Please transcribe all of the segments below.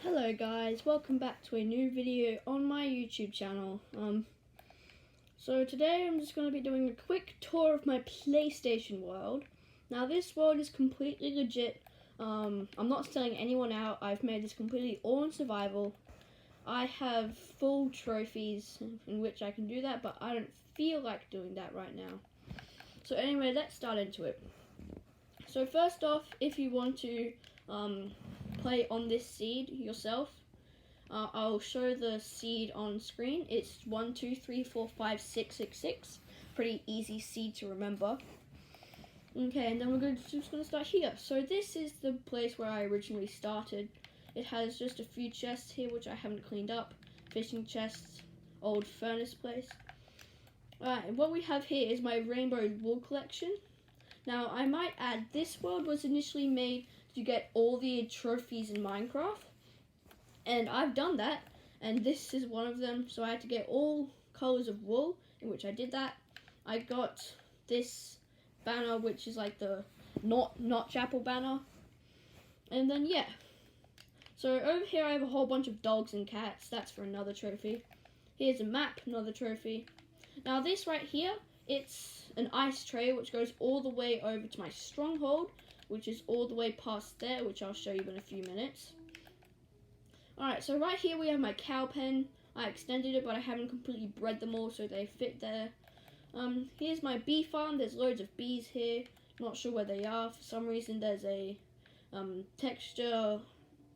Hello guys, welcome back to a new video on my YouTube channel. So today I'm just going to be doing a quick tour of my PlayStation world. Now this world is completely legit. I'm not selling anyone out. I've made this completely all in survival. I have full trophies in which I can do that, but I don't feel like doing that right now. So anyway, let's start into it. So first off, if you want to play on this seed yourself, I'll show the seed on screen. It's 1, 2, 3, 4, 5, 6, 6, 6. Pretty easy seed to remember. Okay, and then we're just going to start here. So this is the place where I originally started. It has just a few chests here which I haven't cleaned up. Fishing chests, old furnace place. Alright, what we have here is my rainbow wool collection. Now I might add, this world was initially made to get all the trophies in Minecraft, and I've done that, and this is one of them. So I had to get all colors of wool, in which I did that. I got this banner, which is like the not chapel banner, and then yeah. So over here I have a whole bunch of dogs and cats. That's for another trophy. Here's a map, another trophy. Now this right here, it's an ice tray which goes all the way over to my stronghold, which is all the way past there, which I'll show you in a few minutes. Alright, so right here we have my cow pen. I extended it, but I haven't completely bred them all, so they fit there. Here's my bee farm. There's loads of bees here. Not sure where they are. For some reason there's a texture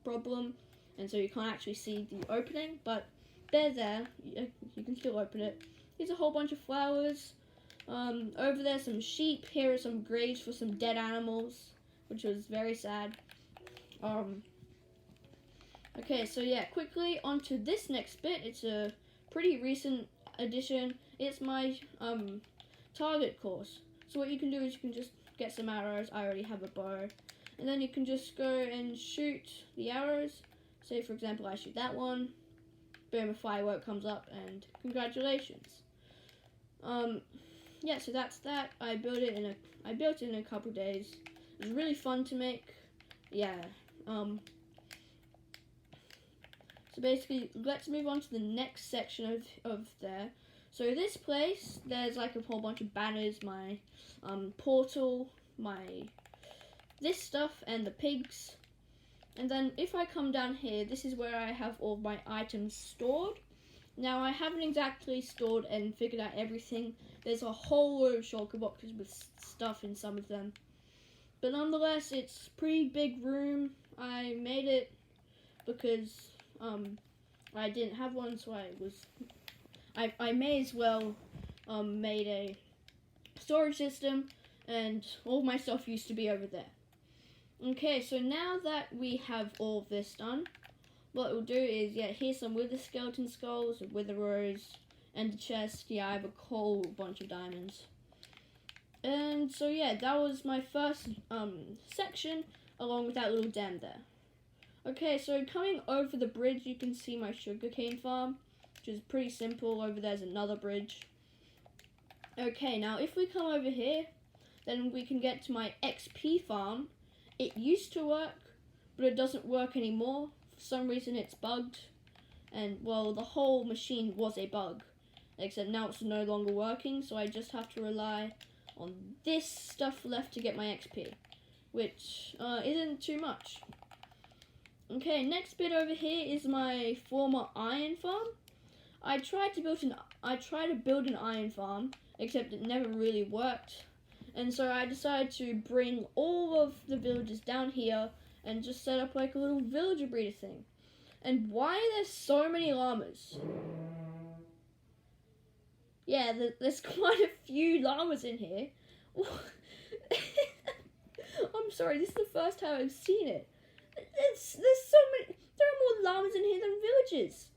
problem, and so you can't actually see the opening, but they're there. You can still open it. Here's a whole bunch of flowers. Over there some sheep. Here are some graves for some dead animals, which was very sad. Okay, so yeah, quickly onto this next bit. It's a pretty recent addition. It's my target course. So what you can do is you can just get some arrows. I already have a bow. And then you can just go and shoot the arrows. Say for example I shoot that one. Boom, a firework comes up and congratulations. Yeah, so that's that. I built it in a couple days. It was really fun to make. Yeah. So basically, let's move on to the next section of there. So this place, there's like a whole bunch of banners, my portal, this stuff, and the pigs. And then if I come down here, this is where I have all my items stored. Now I haven't exactly stored and figured out everything. There's a whole load of shulker boxes with stuff in some of them. But nonetheless, it's a pretty big room. I made it because I didn't have one, so I may as well made a storage system, and all my stuff used to be over there. Okay, so now that we have all of this done, what we'll do is, yeah, here's some wither skeleton skulls, wither rose, and the chest. Yeah, I have a whole bunch of diamonds. And so yeah, that was my first section, along with that little dam there. Okay, so coming over the bridge, you can see my sugarcane farm, which is pretty simple. Over there's another bridge. Okay, now if we come over here, then we can get to my XP farm. It used to work, but it doesn't work anymore. For some reason it's bugged, and well, the whole machine was a bug, except now it's no longer working, so I just have to rely on this stuff left to get my XP, which isn't too much. Okay, next bit over here is my former iron farm. I tried to build an iron farm, except it never really worked. And so I decided to bring all of the villagers down here and just set up like a little villager breeder thing. And why are there so many llamas? Yeah, there's quite a few llamas in here. I'm sorry, this is the first time I've seen it. There's so many. There are more llamas in here than villagers.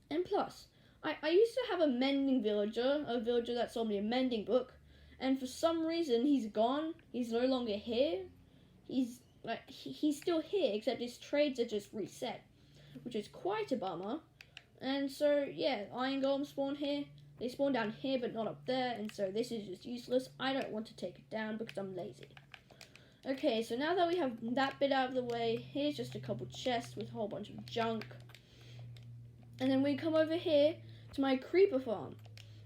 And plus, I used to have a mending villager, a villager that sold me a mending book, and for some reason he's gone. He's no longer here. He's still here, except his trades are just reset, which is quite a bummer. And so yeah, iron golems spawn here. They spawn down here, but not up there, and so this is just useless. I don't want to take it down because I'm lazy. Okay, so now that we have that bit out of the way, here's just a couple chests with a whole bunch of junk. And then we come over here to my creeper farm.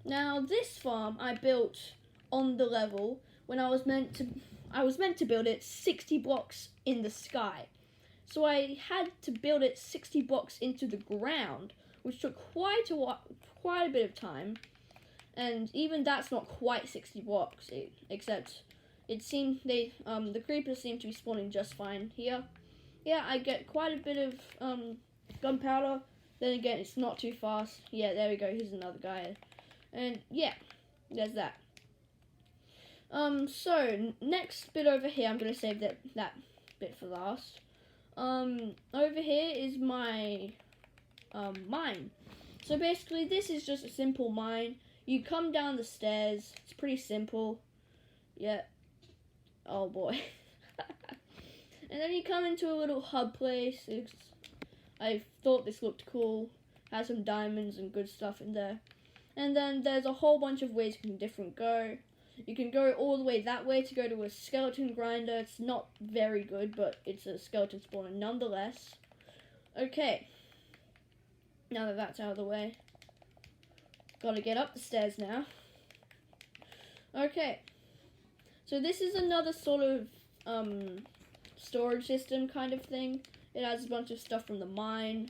Now this farm I built on the level when I was meant to build it 60 blocks in the sky. So I had to build it 60 blocks into the ground, which took quite a bit of time. And even that's not quite 60 blocks, except it seemed the creepers seem to be spawning just fine here. Yeah, I get quite a bit of gunpowder. Then again, it's not too fast. Yeah, there we go. Here's another guy. And yeah, there's that. So next bit over here, I'm gonna save that bit for last. Over here is my mine. So basically, this is just a simple mine. You come down the stairs. It's pretty simple. Yeah. Oh boy. And then you come into a little hub place. I thought this looked cool. Has some diamonds and good stuff in there. And then there's a whole bunch of ways you can go. You can go all the way that way to go to a skeleton grinder. It's not very good, but it's a skeleton spawner nonetheless. Okay. Now that that's out of the way. Gotta get up the stairs now. Okay. So this is another sort of storage system kind of thing. It has a bunch of stuff from the mine.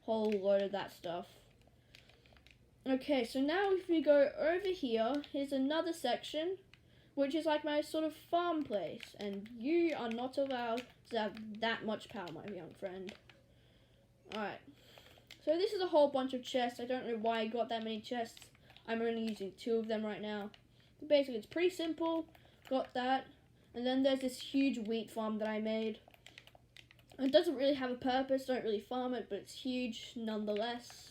Whole load of that stuff. Okay, so now if we go over here, here's another section, which is like my sort of farm place. And you are not allowed to have that much power, my young friend. Alright. So this is a whole bunch of chests. I don't know why I got that many chests. I'm only using 2 of them right now. But basically, it's pretty simple. Got that. And then there's this huge wheat farm that I made. It doesn't really have a purpose. Don't really farm it, but it's huge nonetheless.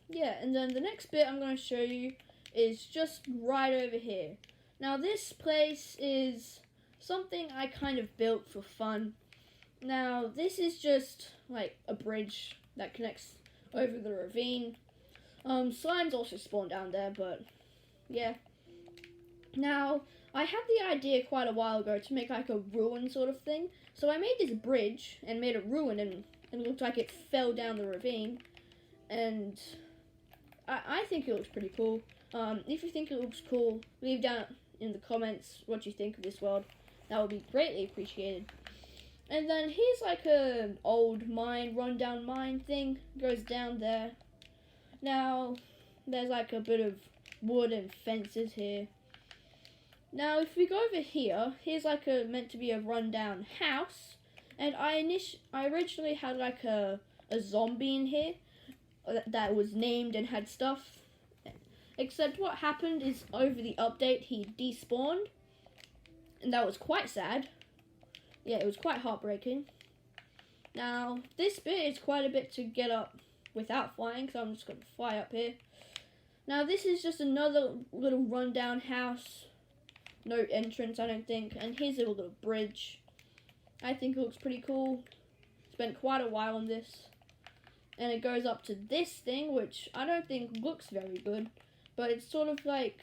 Yeah, and then the next bit I'm going to show you is just right over here. Now this place is something I kind of built for fun. Now this is just like a bridge that connects over the ravine. Slimes also spawn down there, but yeah. Now I had the idea quite a while ago to make like a ruin sort of thing. So I made this bridge and made a ruin, and it looked like it fell down the ravine. And I think it looks pretty cool. If you think it looks cool, leave down in the comments what you think of this world. That would be greatly appreciated. And then here's like an old mine, rundown mine thing. Goes down there. Now, there's like a bit of wood and fences here. Now, if we go over here, here's like meant to be a rundown house. And I originally had like a zombie in here that was named and had stuff. Except what happened is over the update he despawned. And that was quite sad. Yeah, it was quite heartbreaking. Now, this bit is quite a bit to get up without flying, so I'm just going to fly up here. Now, this is just another little rundown house. No entrance, I don't think. And here's a little bridge. I think it looks pretty cool. Spent quite a while on this. And it goes up to this thing, which I don't think looks very good. But it's sort of like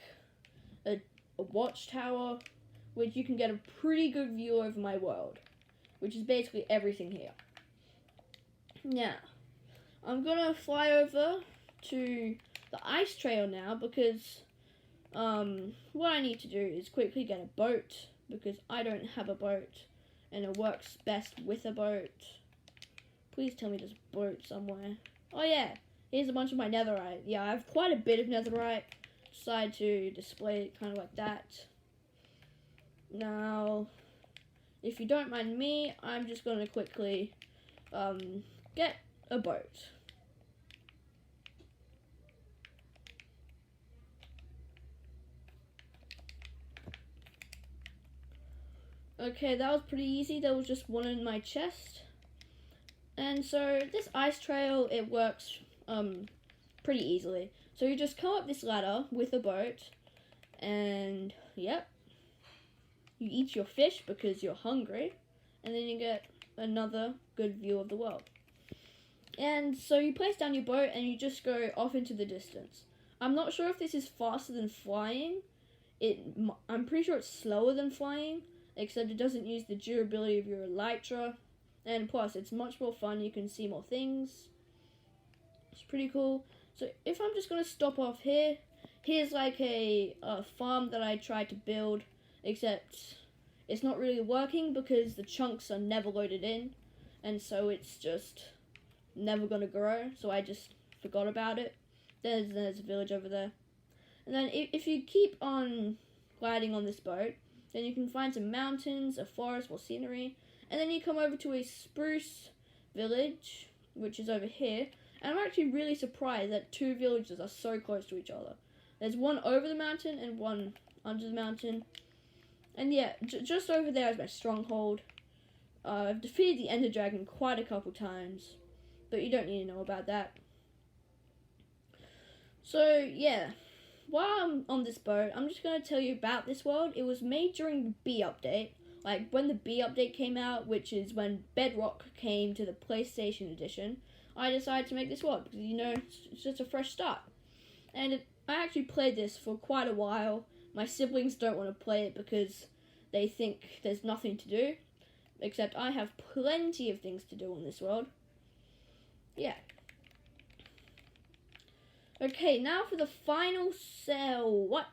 a watchtower, which you can get a pretty good view over my world. Which is basically everything here. Now, I'm going to fly over to the ice trail now, because what I need to do is quickly get a boat, because I don't have a boat, and it works best with a boat. Please tell me there's a boat somewhere. Oh yeah, here's a bunch of my netherite. Yeah, I have quite a bit of netherite. Decided to display it kind of like that. Now, if you don't mind me, I'm just going to quickly get a boat. Okay, that was pretty easy. There was just one in my chest. And so this ice trail, it works pretty easily. So you just come up this ladder with a boat, and yep, you eat your fish because you're hungry, and then you get another good view of the world. And so you place down your boat and you just go off into the distance. I'm not sure if this is faster than flying. I'm pretty sure it's slower than flying, except it doesn't use the durability of your elytra, and plus it's much more fun. You can see more things. It's pretty cool. So if I'm just gonna stop off here, here's like a farm that I tried to build, except it's not really working because the chunks are never loaded in, and so it's just never gonna grow. So I just forgot about it. There's a village over there. And then if you keep on gliding on this boat, then you can find some mountains, a forest, or scenery. And then you come over to a spruce village, which is over here. And I'm actually really surprised that two villages are so close to each other. There's one over the mountain and one under the mountain. And yeah, just over there is my stronghold. I've defeated the Ender Dragon quite a couple times, but you don't need to know about that. So yeah. While I'm on this boat, I'm just going to tell you about this world. It was made during the B update, like when the B update came out, which is when Bedrock came to the PlayStation edition. I decided to make this world because, you know, it's just a fresh start. And I actually played this for quite a while. My siblings don't want to play it because they think there's nothing to do, except I have plenty of things to do on this world. Yeah. Okay, now for the final cell. What?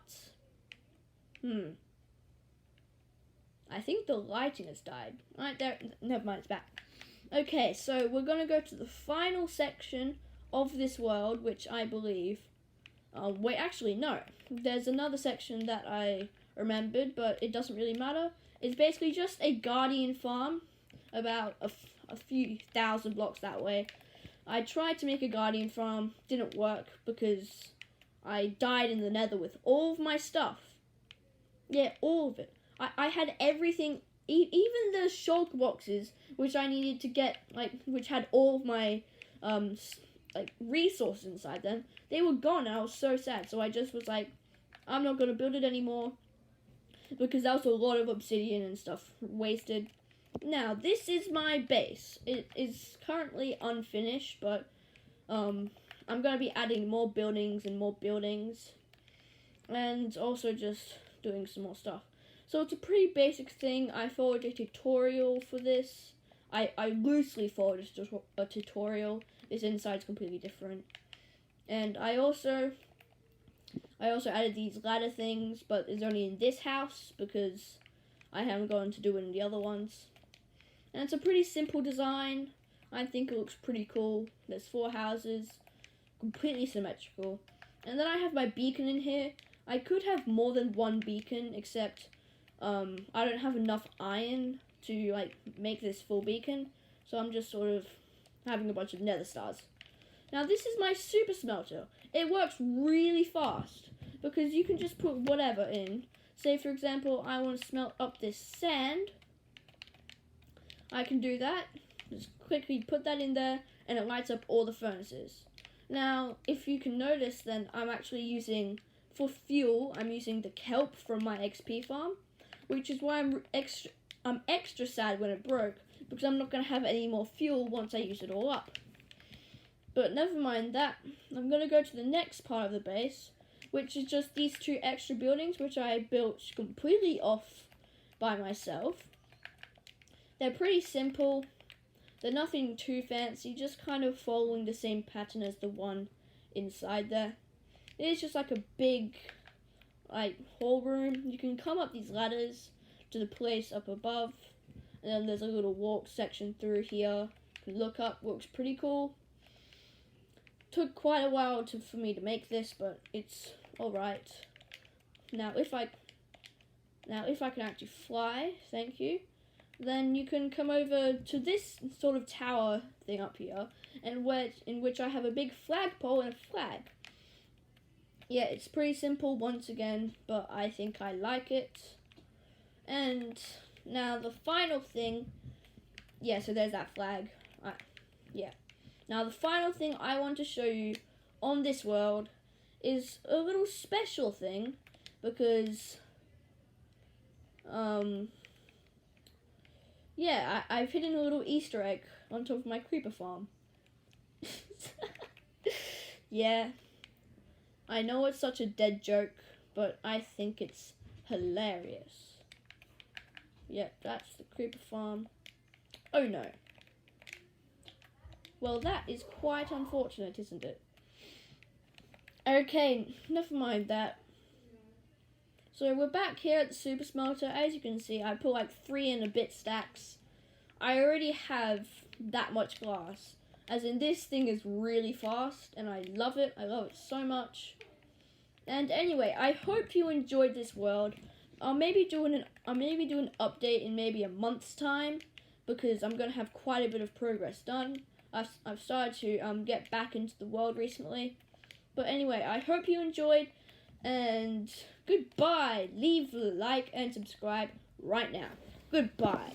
I think the lighting has died. Right there. Never mind, it's back. Okay, so we're going to go to the final section of this world, which I believe... wait, actually, no. There's another section that I remembered, but it doesn't really matter. It's basically just a guardian farm, about a few thousand blocks that way. I tried to make a guardian farm, didn't work because I died in the nether with all of my stuff. Yeah, all of it. I had everything, even the shulk boxes, which I needed to get, like, which had all of my, resources inside them. They were gone and I was so sad. So I just was like, I'm not going to build it anymore because that was a lot of obsidian and stuff wasted. Now, this is my base. It is currently unfinished, but I'm going to be adding more buildings, and also just doing some more stuff. So it's a pretty basic thing. I followed a tutorial for this. I loosely followed a tutorial. This inside's completely different. And I also added these ladder things, but it's only in this house because I haven't gone to do it in the other ones. And it's a pretty simple design. I think it looks pretty cool. There's 4 houses, completely symmetrical. And then I have my beacon in here. I could have more than one beacon, except I don't have enough iron to make this full beacon. So I'm just sort of having a bunch of nether stars. Now this is my super smelter. It works really fast because you can just put whatever in. Say for example, I want to smelt up this sand. I can do that. Just quickly put that in there and it lights up all the furnaces. Now, if you can notice, then I'm actually using, for fuel, I'm using the kelp from my XP farm, which is why I'm extra sad when it broke, because I'm not going to have any more fuel once I use it all up. But never mind that. I'm going to go to the next part of the base, which is just these 2 extra buildings, which I built completely off by myself. They're pretty simple. They're nothing too fancy, just kind of following the same pattern as the one inside there. It is just like a big, hall room. You can come up these ladders to the place up above. And then there's a little walk section through here. You can look up, looks pretty cool. Took quite a while for me to make this, but it's alright. Now if I can actually fly, thank you. Then you can come over to this sort of tower thing up here, and in which I have a big flagpole and a flag. Yeah, it's pretty simple once again, but I think I like it. And now the final thing, yeah, so there's that flag. Yeah. Now the final thing I want to show you on this world is a little special thing, because yeah, I've hidden a little Easter egg on top of my creeper farm. Yeah, I know it's such a dead joke, but I think it's hilarious. Yep, that's the creeper farm. Oh no. Well, that is quite unfortunate, isn't it? Okay, never mind that. So we're back here at the super smelter. As you can see, I put like 3 and a bit stacks. I already have that much glass. As in, this thing is really fast, and I love it. I love it so much. And anyway, I hope you enjoyed this world. I'll maybe do an update in maybe a month's time, because I'm gonna have quite a bit of progress done. I've started to get back into the world recently. But anyway, I hope you enjoyed, and goodbye. Leave a like and subscribe right now. Goodbye.